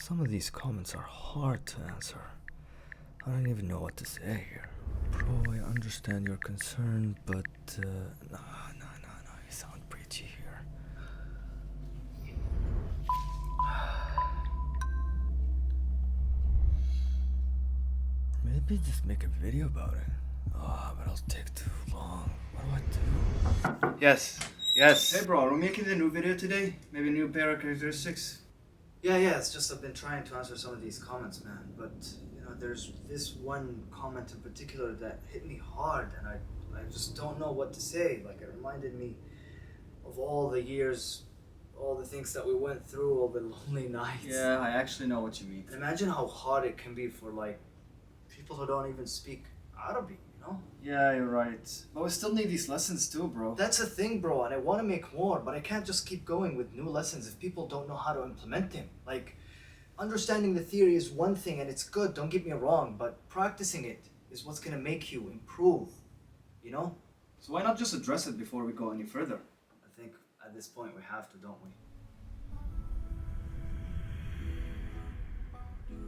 Some of these comments are hard to answer. I don't even know what to say here. Bro, I understand your concern, but no, you sound preachy here. Maybe just make a video about it. Oh, but it'll take too long. What do I do? Yes. Hey bro, are we making the new video today? Maybe new pair of characteristics? Yeah, it's just I've been trying to answer some of these comments, man. But, there's this one comment in particular that hit me hard, and I just don't know what to say. Like, it reminded me of all the years, all the things that we went through, all the lonely nights. Yeah, I actually know what you mean. And imagine how hard it can be for, like, people who don't even speak Arabic, Yeah, you're right. But we still need these lessons too, bro. That's the thing, bro, and I want to make more, but I can't just keep going with new lessons if people don't know how to implement them. Like, understanding the theory is one thing, and it's good, don't get me wrong, but practicing it is what's going to make you improve, So why not just address it before we go any further? I think at this point we have to, don't we?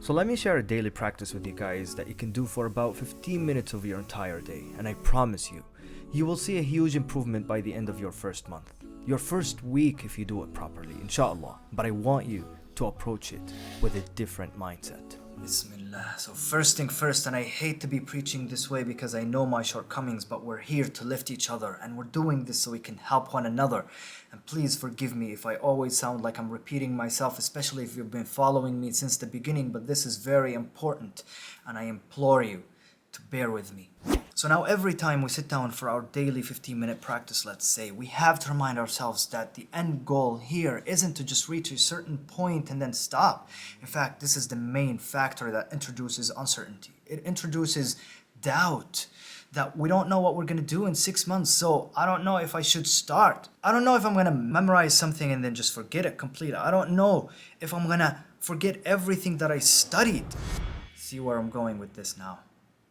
So let me share a daily practice with you guys that you can do for about 15 minutes of your entire day, and I promise you, you will see a huge improvement by the end of your first month. Your first week if you do it properly, inshallah. But I want you to approach it with a different mindset. Bismillah. So first thing first, and I hate to be preaching this way because I know my shortcomings, but we're here to lift each other, and we're doing this so we can help one another. And please forgive me if I always sound like I'm repeating myself, especially if you've been following me since the beginning, but this is very important, and I implore you to bear with me. So now every time we sit down for our daily 15-minute practice, let's say, we have to remind ourselves that the end goal here isn't to just reach a certain point and then stop. In fact, this is the main factor that introduces uncertainty. It introduces doubt that we don't know what we're going to do in 6 months, so I don't know if I should start. I don't know if I'm going to memorize something and then just forget it completely. I don't know if I'm going to forget everything that I studied. See where I'm going with this now.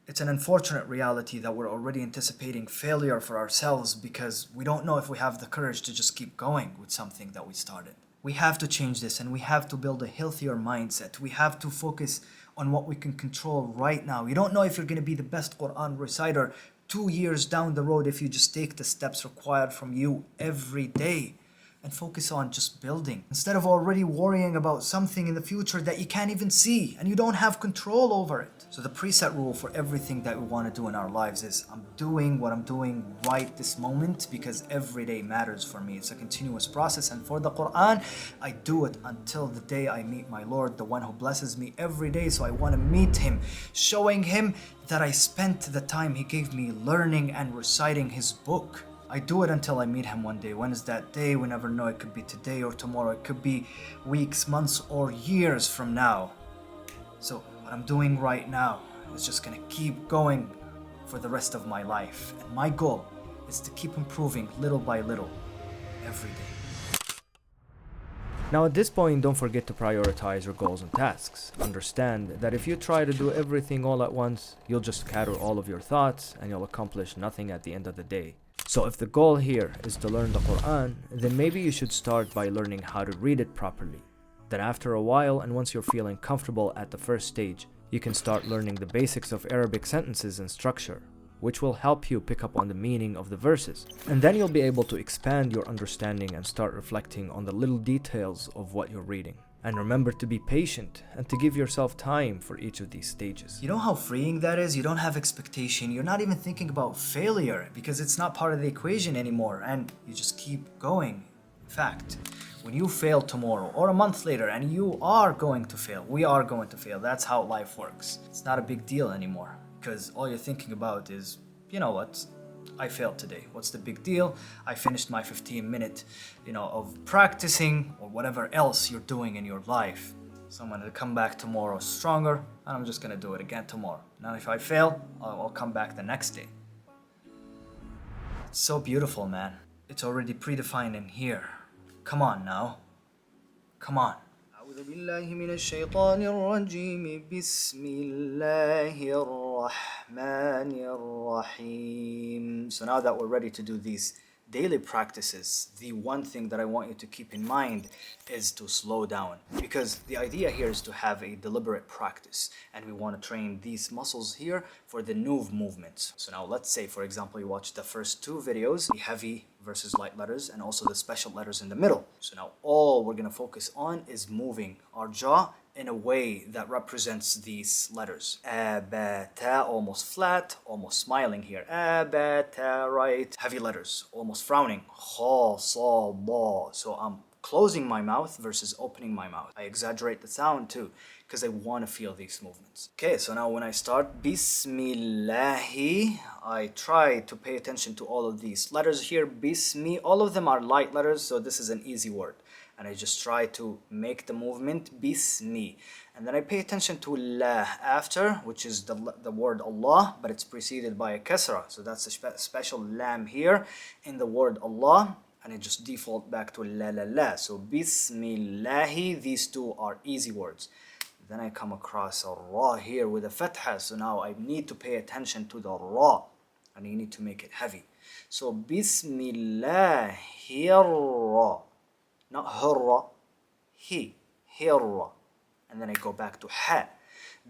It's an unfortunate reality that we're already anticipating failure for ourselves because we don't know if we have the courage to just keep going with something that we started. We have to change this, and we have to build a healthier mindset. We have to focus on what we can control right now. You don't know if you're going to be the best Quran reciter 2 years down the road if you just take the steps required from you every day and focus on just building instead of already worrying about something in the future that you can't even see and you don't have control over it. So the preset rule for everything that we want to do in our lives is I'm doing what I'm doing right this moment because every day matters for me. It's a continuous process, and for the Quran, I do it until the day I meet my Lord, the one who blesses me every day. So I want to meet him, showing him that I spent the time he gave me learning and reciting his book. I do it until I meet him one day. When is that day? We never know. It could be today or tomorrow. It could be weeks, months, or years from now. So what I'm doing right now is just gonna keep going for the rest of my life. And my goal is to keep improving little by little every day. Now at this point, don't forget to prioritize your goals and tasks. Understand that if you try to do everything all at once, you'll just scatter all of your thoughts and you'll accomplish nothing at the end of the day. So if the goal here is to learn the Quran, then maybe you should start by learning how to read it properly. Then after a while, and once you're feeling comfortable at the first stage, you can start learning the basics of Arabic sentences and structure, which will help you pick up on the meaning of the verses. And then you'll be able to expand your understanding and start reflecting on the little details of what you're reading. And remember to be patient and to give yourself time for each of these stages. You know how freeing that is? You don't have expectation. You're not even thinking about failure because it's not part of the equation anymore, and you just keep going. In fact, when you fail tomorrow or a month later, and you are going to fail, we are going to fail. That's how life works. It's not a big deal anymore because all you're thinking about is, you know what? I failed today. What's the big deal? I finished my 15-minute, of practicing or whatever else you're doing in your life. So I'm gonna come back tomorrow stronger, and I'm just gonna do it again tomorrow. Now if I fail, I'll come back the next day. It's so beautiful, man. It's already predefined in here. Come on now. Come on. أعوذ بالله من الشيطان الرجيم بسم الله الرحمن الرحيم. So now that we're ready to do these daily practices, the one thing that I want you to keep in mind is to slow down. Because the idea here is to have a deliberate practice. And we want to train these muscles here for the new movements. So now let's say, for example, you watch the first two videos, the heavy versus light letters, and also the special letters in the middle. So now all we're going to focus on is moving our jaw in a way that represents these letters. A, ba, ta, almost flat, almost smiling here. A, ba, ta, right. Heavy letters, almost frowning. Kha, sa, ba. So I'm closing my mouth versus opening my mouth. I exaggerate the sound too, because I want to feel these movements. Okay, so now when I start, Bismillahi, I try to pay attention to all of these letters here. Bismi, all of them are light letters, so this is an easy word. And I just try to make the movement Bismi. And then I pay attention to La after, which is the word Allah, but it's preceded by a kasra. So that's a special lam here in the word Allah. And I just default back to La La La. So Bismillahi, these two are easy words. Then I come across a Ra here with a fatha. So now I need to pay attention to the Ra. And you need to make it heavy. So Bismillahir-Ra. Not hurra, hirra. And then I go back to ha.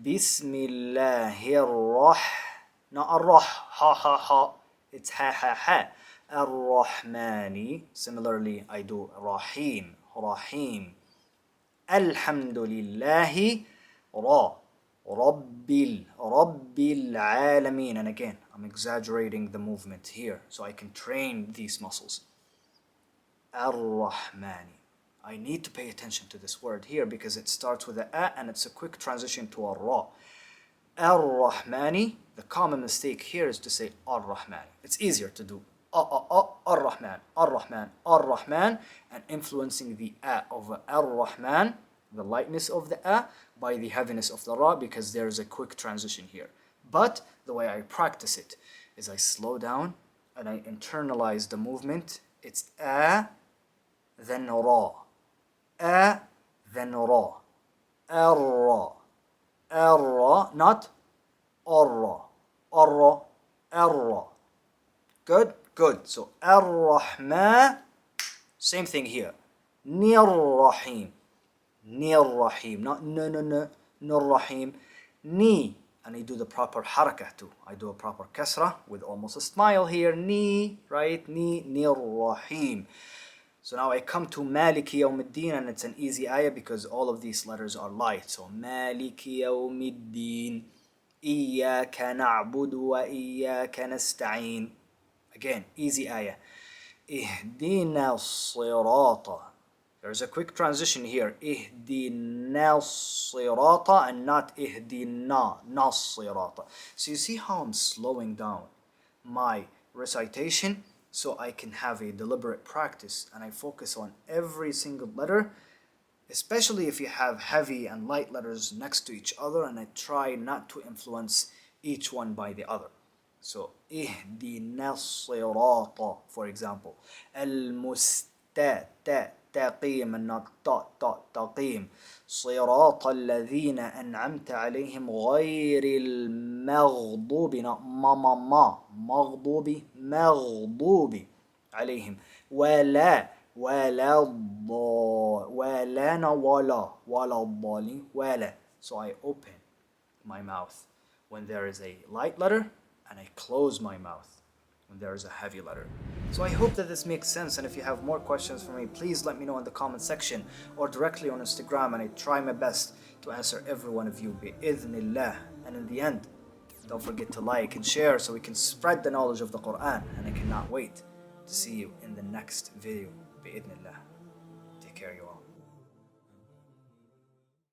Bismillahir-Rah. Not ar-Rah, ha ha ha. It's ha ha ha. Ar-Rahmani. Similarly, I do Rahim, Rahim. Alhamdulillahi, Ra. Rabbil Alameen. And again, I'm exaggerating the movement here so I can train these muscles. Ar-Rahmani. I need to pay attention to this word here because it starts with a and it's a quick transition to a ra. Ar-Rahmani, the common mistake here is to say Ar-Rahman. It's easier to do Ar-Rahman, Ar-Rahman, Ar-Rahman, and influencing the of Ar-Rahman, the lightness of the by the heaviness of the ra, because there is a quick transition here. But the way I practice it is I slow down and I internalize the movement. It's then ra. Then ra. Ar-Ra. Ar-Ra, not Ar-Ra. Ar-Ra. Ar-Ra. Good? Good. So Ar-Rahman, same thing here. Nir-Rahim. Nir-Rahim. Not Nur-Rahim. Ni. And I do the proper harakah too. I do a proper kasra with almost a smile here. Ni, right? Ni, Nir-Rahim. So now I come to Maliki Yawmiddin, and it's an easy ayah because all of these letters are light. So Maliki Yawmiddin, Iyaka na'budu wa iyaka nasta'in. Again, easy ayah. Ihdina sirata. There's a quick transition here. Ihdina sirata and not ihdina nasirata. So you see how I'm slowing down my recitation so I can have a deliberate practice and I focus on every single letter, especially if you have heavy and light letters next to each other, and I try not to influence each one by the other. So ihdina sirata, for example. Taqim and not taqim. صراط الذين أنعمت عليهم غير المغضوب, not مغضوب عليهم ولا الضالين ولا. So I open my mouth when there is a light letter and I close my mouth when there is a heavy letter. So I hope that this makes sense, and if you have more questions for me, please let me know in the comment section or directly on Instagram, and I try my best to answer every one of you bi'idhnillah. And in the end, don't forget to like and share so we can spread the knowledge of the Quran, and I cannot wait to see you in the next video bi'idhnillah. Take care, you all.